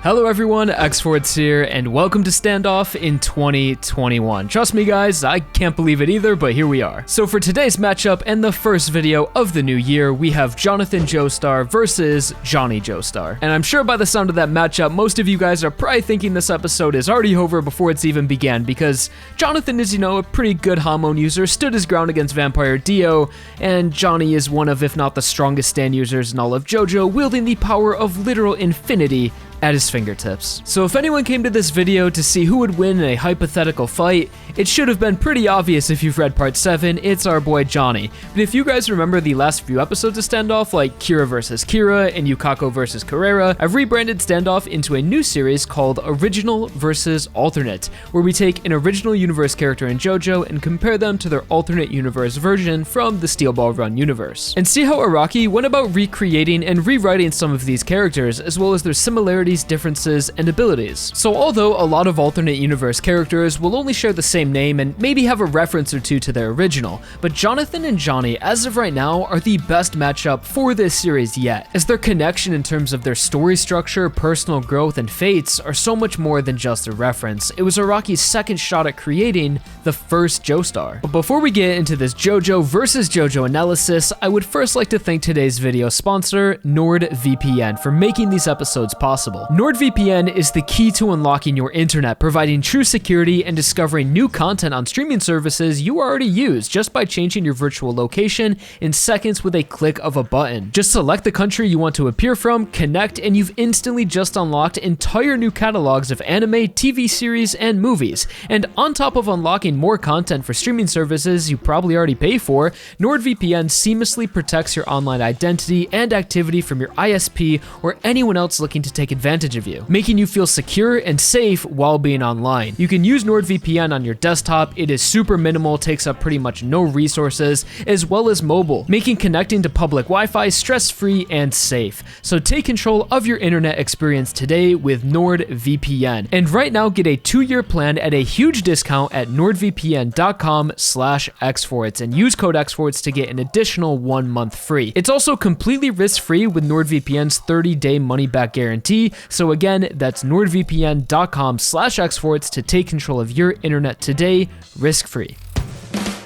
Hello everyone, X4it's here, and welcome to Standoff in 2021. Trust me guys, I can't believe it either, but here we are. So for today's matchup and the first video of the new year, we have Jonathan Joestar versus Johnny Joestar. And I'm sure by the sound of that matchup, most of you guys are probably thinking this episode is already over before it's even began, because Jonathan is, a pretty good hormone user, stood his ground against Vampire Dio, and Johnny is one of, if not the strongest stand users in all of JoJo, wielding the power of literal infinity at his fingertips. So if anyone came to this video to see who would win in a hypothetical fight, it should have been pretty obvious if you've read part 7, it's our boy Johnny. But if you guys remember the last few episodes of Standoff, like Kira versus Kira and Yukako versus Carrera, I've rebranded Standoff into a new series called Original versus Alternate, where we take an original universe character in JoJo and compare them to their alternate universe version from the Steel Ball Run universe. And see how Araki went about recreating and rewriting some of these characters, as well as their similarities, differences, and abilities. So although a lot of alternate universe characters will only share the same name and maybe have a reference or two to their original, but Jonathan and Johnny, as of right now, are the best matchup for this series yet, as their connection in terms of their story structure, personal growth, and fates are so much more than just a reference. It was Araki's second shot at creating the first Joestar. But before we get into this JoJo versus JoJo analysis, I would first like to thank today's video sponsor, NordVPN, for making these episodes possible. NordVPN is the key to unlocking your internet, providing true security and discovering new content on streaming services you already use just by changing your virtual location in seconds with a click of a button. Just select the country you want to appear from, connect, and you've instantly just unlocked entire new catalogs of anime, TV series, and movies. And on top of unlocking more content for streaming services you probably already pay for, NordVPN seamlessly protects your online identity and activity from your ISP or anyone else looking to take advantage of you, making you feel secure and safe while being online. You can use NordVPN on your desktop. It is super minimal, takes up pretty much no resources, as well as mobile, making connecting to public Wi-Fi stress-free and safe. So take control of your internet experience today with NordVPN. And right now, get a 2-year plan at a huge discount at nordvpn.com/xforits and use code xforits to get an additional 1 month free. It's also completely risk-free with NordVPN's 30-day money-back guarantee. So again, that's nordvpn.com/xforits to take control of your internet today, risk-free.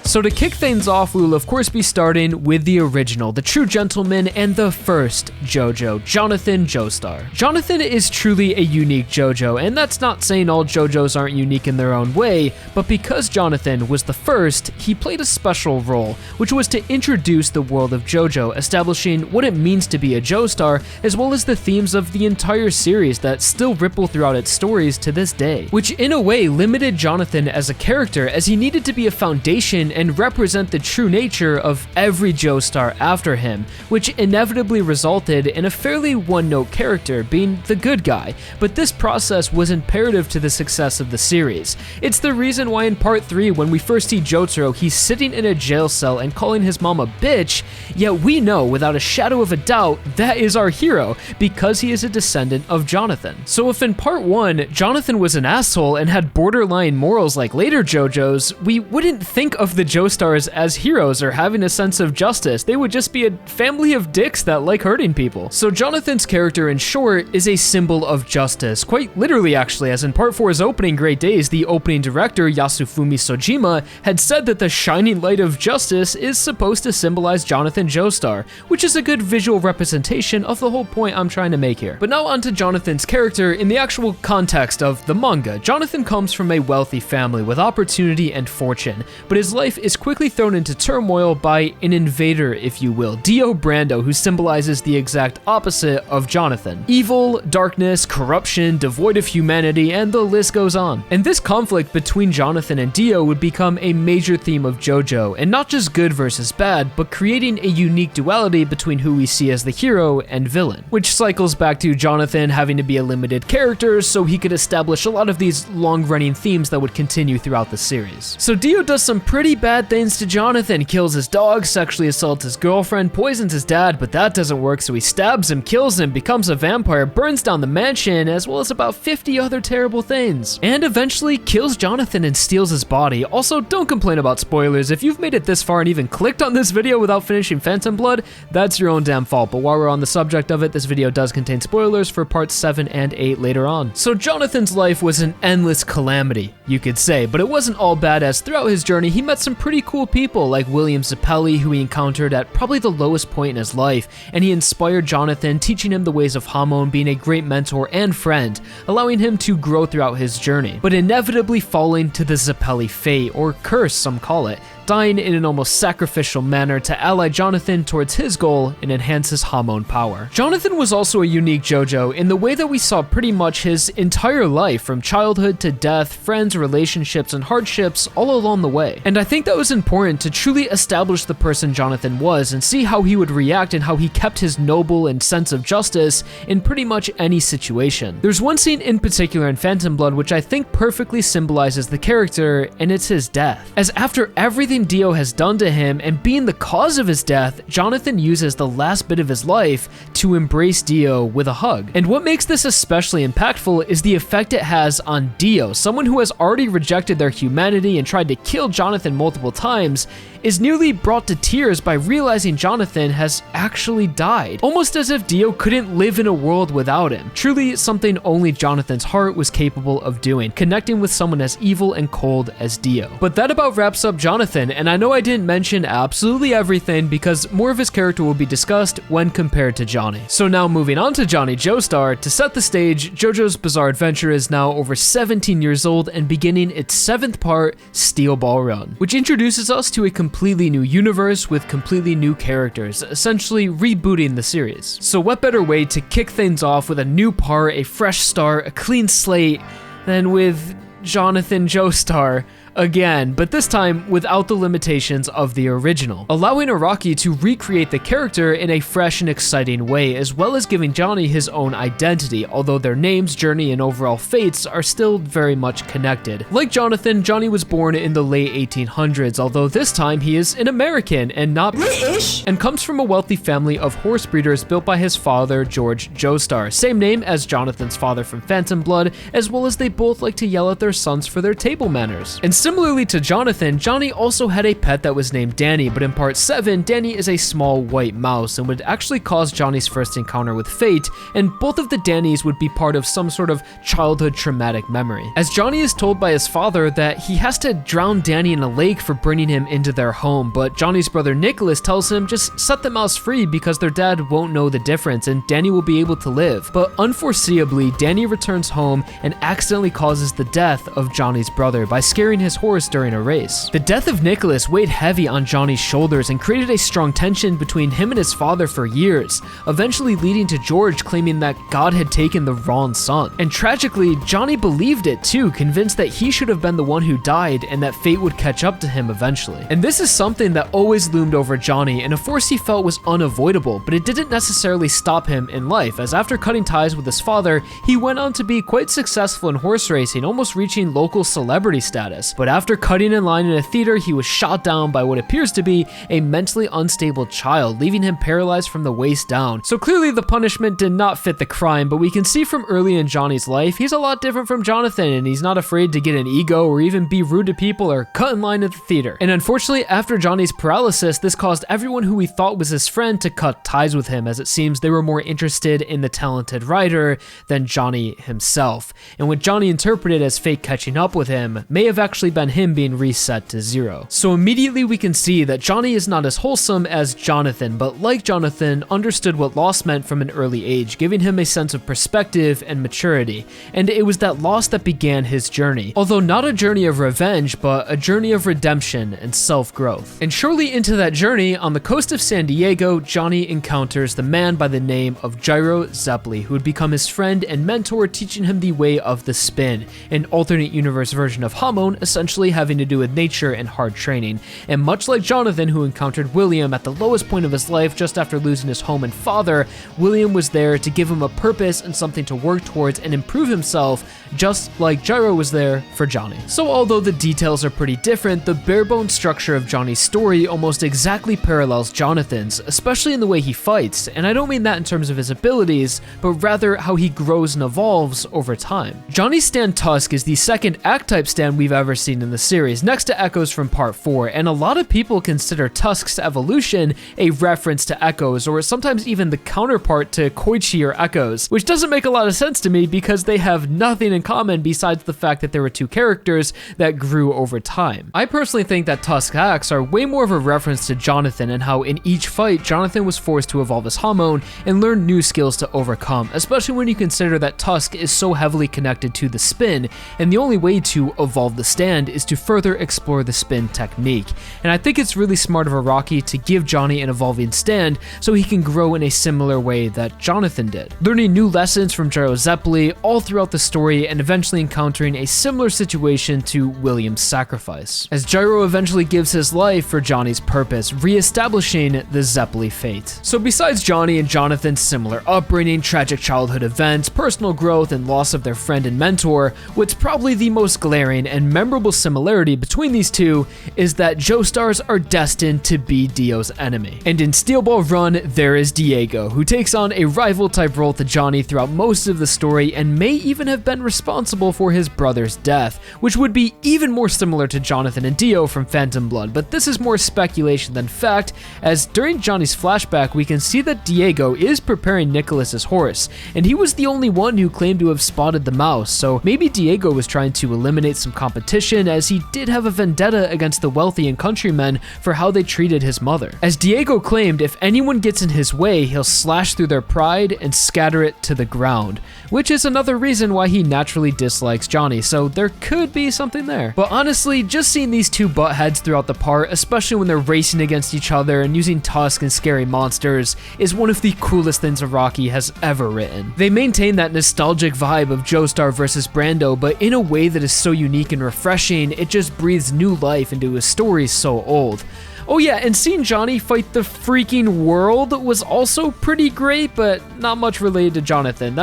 So to kick things off, we will of course be starting with the original, the true gentleman, and the first JoJo, Jonathan Joestar. Jonathan is truly a unique JoJo, and that's not saying all JoJos aren't unique in their own way, but because Jonathan was the first, he played a special role, which was to introduce the world of JoJo, establishing what it means to be a Joestar, as well as the themes of the entire series that still ripple throughout its stories to this day, which in a way limited Jonathan as a character, as he needed to be a foundation and represent the true nature of every Joestar after him, which inevitably resulted in a fairly one-note character being the good guy. But this process was imperative to the success of the series. It's the reason why in part 3, when we first see Jotaro, he's sitting in a jail cell and calling his mom a bitch, yet we know without a shadow of a doubt that is our hero, because he is a descendant of Jonathan. So if in part 1, Jonathan was an asshole and had borderline morals like later JoJos, we wouldn't think of the Joestars as heroes or having a sense of justice. They would just be a family of dicks that like hurting people. So Jonathan's character, in short, is a symbol of justice, quite literally actually, as in part 4's opening Great Days, the opening director Yasufumi Sojima had said that the shining light of justice is supposed to symbolize Jonathan Joestar, which is a good visual representation of the whole point I'm trying to make here. But now onto Jonathan's character in the actual context of the manga. Jonathan comes from a wealthy family with opportunity and fortune, but his life is quickly thrown into turmoil by an invader, if you will, Dio Brando, who symbolizes the exact opposite of Jonathan. Evil, darkness, corruption, devoid of humanity, and the list goes on. And this conflict between Jonathan and Dio would become a major theme of JoJo, and not just good versus bad, but creating a unique duality between who we see as the hero and villain, which cycles back to Jonathan having to be a limited character so he could establish a lot of these long-running themes that would continue throughout the series. So Dio does some pretty bad things to Jonathan, kills his dog, sexually assaults his girlfriend, poisons his dad, but that doesn't work, so he stabs him, kills him, becomes a vampire, burns down the mansion, as well as about 50 other terrible things, and eventually kills Jonathan and steals his body. Also, don't complain about spoilers. If you've made it this far and even clicked on this video without finishing Phantom Blood, that's your own damn fault. But while we're on the subject of it, this video does contain spoilers for parts 7 and 8 later on. So Jonathan's life was an endless calamity, you could say, but it wasn't all bad, as throughout his journey he met some pretty cool people like William Zappelli, who he encountered at probably the lowest point in his life, and he inspired Jonathan, teaching him the ways of Hamon, being a great mentor and friend, allowing him to grow throughout his journey, but inevitably falling to the Zappelli fate, or curse some call it, dying in an almost sacrificial manner to ally Jonathan towards his goal and enhance his Hamon power. Jonathan was also a unique JoJo in the way that we saw pretty much his entire life, from childhood to death, friends, relationships, and hardships all along the way. And I think that was important to truly establish the person Jonathan was and see how he would react and how he kept his noble and sense of justice in pretty much any situation. There's one scene in particular in Phantom Blood which I think perfectly symbolizes the character, and it's his death. As after everything Dio has done to him and being the cause of his death, Jonathan uses the last bit of his life to embrace Dio with a hug. And what makes this especially impactful is the effect it has on Dio, someone who has already rejected their humanity and tried to kill Jonathan multiple times, is nearly brought to tears by realizing Jonathan has actually died, almost as if Dio couldn't live in a world without him. Truly something only Jonathan's heart was capable of doing, connecting with someone as evil and cold as Dio. But that about wraps up Jonathan, and I know I didn't mention absolutely everything because more of his character will be discussed when compared to Johnny. So now moving on to Johnny Joestar, to set the stage, JoJo's Bizarre Adventure is now over 17 years old and beginning its 7th part, Steel Ball Run, which introduces us to a completely new universe with completely new characters, essentially rebooting the series. So what better way to kick things off with a new part, a fresh start, a clean slate, than with Jonathan Joestar again, but this time without the limitations of the original, allowing Araki to recreate the character in a fresh and exciting way, as well as giving Johnny his own identity, although their names, journey, and overall fates are still very much connected. Like Jonathan, Johnny was born in the late 1800s, although this time he is an American and not British, and comes from a wealthy family of horse breeders built by his father, George Joestar, same name as Jonathan's father from Phantom Blood, as well as they both like to yell at their sons for their table manners. And similarly to Jonathan, Johnny also had a pet that was named Danny, but in part 7, Danny is a small white mouse and would actually cause Johnny's first encounter with fate, and both of the Dannys would be part of some sort of childhood traumatic memory. As Johnny is told by his father that he has to drown Danny in a lake for bringing him into their home, but Johnny's brother Nicholas tells him just set the mouse free because their dad won't know the difference and Danny will be able to live. But unforeseeably, Danny returns home and accidentally causes the death of Johnny's brother by scaring his horse during a race. The death of Nicholas weighed heavy on Johnny's shoulders and created a strong tension between him and his father for years, eventually leading to George claiming that God had taken the wrong son. And tragically, Johnny believed it too, convinced that he should have been the one who died and that fate would catch up to him eventually. And this is something that always loomed over Johnny, and a force he felt was unavoidable, but it didn't necessarily stop him in life, as after cutting ties with his father, he went on to be quite successful in horse racing, almost reaching local celebrity status. But after cutting in line in a theater, he was shot down by what appears to be a mentally unstable child, leaving him paralyzed from the waist down. So clearly the punishment did not fit the crime, but we can see from early in Johnny's life, he's a lot different from Jonathan, and he's not afraid to get an ego or even be rude to people or cut in line at the theater. And unfortunately, after Johnny's paralysis, this caused everyone who he thought was his friend to cut ties with him, as it seems they were more interested in the talented writer than Johnny himself. And what Johnny interpreted as fate catching up with him may have actually been him being reset to 0. So immediately we can see that Johnny is not as wholesome as Jonathan, but like Jonathan, understood what loss meant from an early age, giving him a sense of perspective and maturity. And it was that loss that began his journey, although not a journey of revenge, but a journey of redemption and self-growth. And shortly into that journey, on the coast of San Diego, Johnny encounters the man by the name of Gyro Zeppeli, who would become his friend and mentor, teaching him the way of the spin, an alternate universe version of Hamon, essentially essentially having to do with nature and hard training. And much like Jonathan, who encountered William at the lowest point of his life just after losing his home and father, William was there to give him a purpose and something to work towards and improve himself, just like Gyro was there for Johnny. So although the details are pretty different, the bare-bones structure of Johnny's story almost exactly parallels Jonathan's, especially in the way he fights, and I don't mean that in terms of his abilities, but rather how he grows and evolves over time. Johnny's stand Tusk is the second act-type stand we've ever seen in the series, next to Echoes from Part 4, and a lot of people consider Tusk's evolution a reference to Echoes, or sometimes even the counterpart to Koichi or Echoes, which doesn't make a lot of sense to me because they have nothing in common besides the fact that there were two characters that grew over time. I personally think that Tusk acts are way more of a reference to Jonathan and how in each fight Jonathan was forced to evolve his Hamon and learn new skills to overcome, especially when you consider that Tusk is so heavily connected to the spin, and the only way to evolve the stand is to further explore the spin technique. And I think it's really smart of Araki to give Johnny an evolving stand so he can grow in a similar way that Jonathan did, learning new lessons from Gyro Zeppeli all throughout the story and eventually encountering a similar situation to William's sacrifice, as Gyro eventually gives his life for Johnny's purpose, re-establishing the Zeppeli fate. So besides Johnny and Jonathan's similar upbringing, tragic childhood events, personal growth, and loss of their friend and mentor, what's probably the most glaring and memorable similarity between these two is that Joestars are destined to be Dio's enemy. And in Steel Ball Run, there is Diego, who takes on a rival-type role to Johnny throughout most of the story and may even have been responsible for his brother's death, which would be even more similar to Jonathan and Dio from Phantom Blood, but this is more speculation than fact, as during Johnny's flashback we can see that Diego is preparing Nicholas's horse, and he was the only one who claimed to have spotted the mouse, so maybe Diego was trying to eliminate some competition, as he did have a vendetta against the wealthy and countrymen for how they treated his mother. As Diego claimed, if anyone gets in his way, he'll slash through their pride and scatter it to the ground, which is another reason why he naturally dislikes Johnny, so there could be something there. But honestly, just seeing these two butt heads throughout the part, especially when they're racing against each other and using Tusk and scary monsters, is one of the coolest things Araki has ever written. They maintain that nostalgic vibe of Joestar versus Brando, but in a way that is so unique and refreshing, it just breathes new life into a story so old. Oh yeah, and seeing Johnny fight the freaking world was also pretty great, but not much related to Jonathan.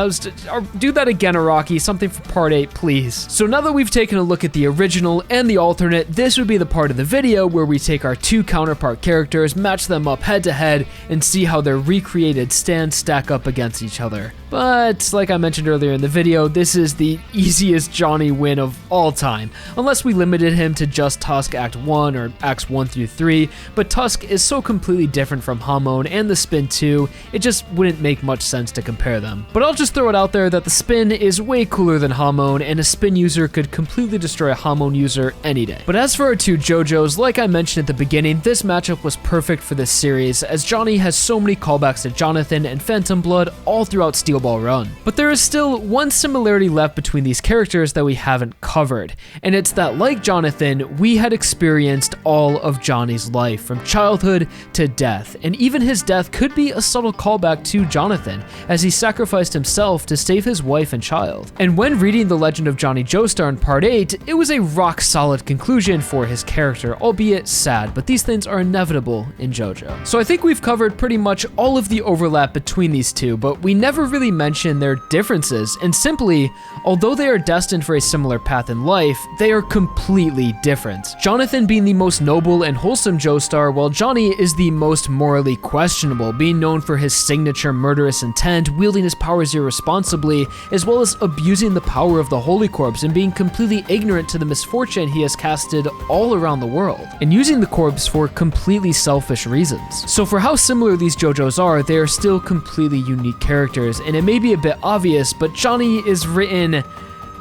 Do that again, Araki, something for part 8, please. So now that we've taken a look at the original and the alternate, this would be the part of the video where we take our two counterpart characters, match them up head to head, and see how their recreated stands stack up against each other. But, like I mentioned earlier in the video, this is the easiest Johnny win of all time, unless we limited him to just Tusk Act 1 or Acts 1 through 3, but Tusk is so completely different from Hamon and the Spin 2, it just wouldn't make much sense to compare them. But I'll just throw it out there that the Spin is way cooler than Hamon, and a Spin user could completely destroy a Hamon user any day. But as for our two JoJos, like I mentioned at the beginning, this matchup was perfect for this series, as Johnny has so many callbacks to Jonathan and Phantom Blood all throughout Steel Ball Run. But there is still one similarity left between these characters that we haven't covered, and it's that, like Jonathan, we had experienced all of Johnny's life, from childhood to death, and even his death could be a subtle callback to Jonathan, as he sacrificed himself to save his wife and child. And when reading The Legend of Johnny Joestar in Part 8, it was a rock-solid conclusion for his character, albeit sad, but these things are inevitable in JoJo. So I think we've covered pretty much all of the overlap between these two, but we never really mentioned their differences, and simply, although they are destined for a similar path in life, they are completely different. Jonathan being the most noble and wholesome Joestar, while Johnny is the most morally questionable, being known for his signature murderous intent, wielding his powers irresponsibly, as well as abusing the power of the Holy Corpse and being completely ignorant to the misfortune he has casted all around the world, and using the corpse for completely selfish reasons. So for how similar these JoJos are, they are still completely unique characters, and it may be a bit obvious, but Johnny is written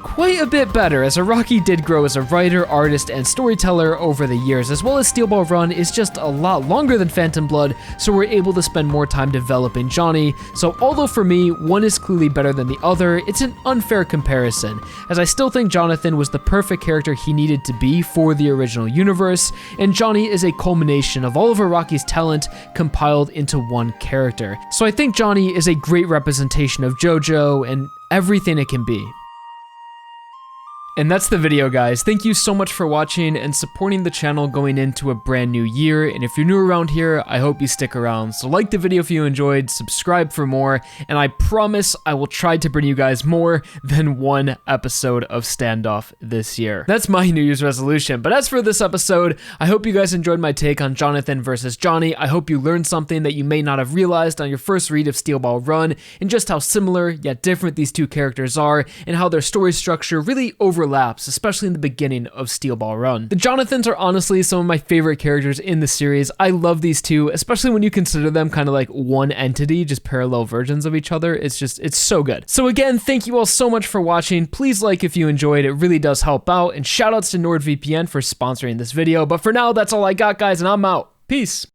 quite a bit better, as Araki did grow as a writer, artist, and storyteller over the years, as well as Steel Ball Run is just a lot longer than Phantom Blood, so we're able to spend more time developing Johnny. So although for me, one is clearly better than the other, it's an unfair comparison, as I still think Jonathan was the perfect character he needed to be for the original universe, and Johnny is a culmination of all of Araki's talent compiled into one character. So I think Johnny is a great representation of JoJo and everything it can be. And that's the video, guys. Thank you so much for watching and supporting the channel going into a brand new year. And if you're new around here, I hope you stick around. So like the video if you enjoyed, subscribe for more, and I promise I will try to bring you guys more than one episode of Standoff this year. That's my New Year's resolution. But as for this episode, I hope you guys enjoyed my take on Jonathan versus Johnny. I hope you learned something that you may not have realized on your first read of Steel Ball Run, and just how similar yet different these two characters are, and how their story structure really overlaps, especially in the beginning of Steel Ball Run. The Jonathans are honestly some of my favorite characters in the series. I love these two, especially when you consider them kind of like one entity, just parallel versions of each other. It's so good. So again, thank you all so much for watching. Please like if you enjoyed, it really does help out, and shoutouts to NordVPN for sponsoring this video. But for now, that's all I got, guys, and I'm out. Peace.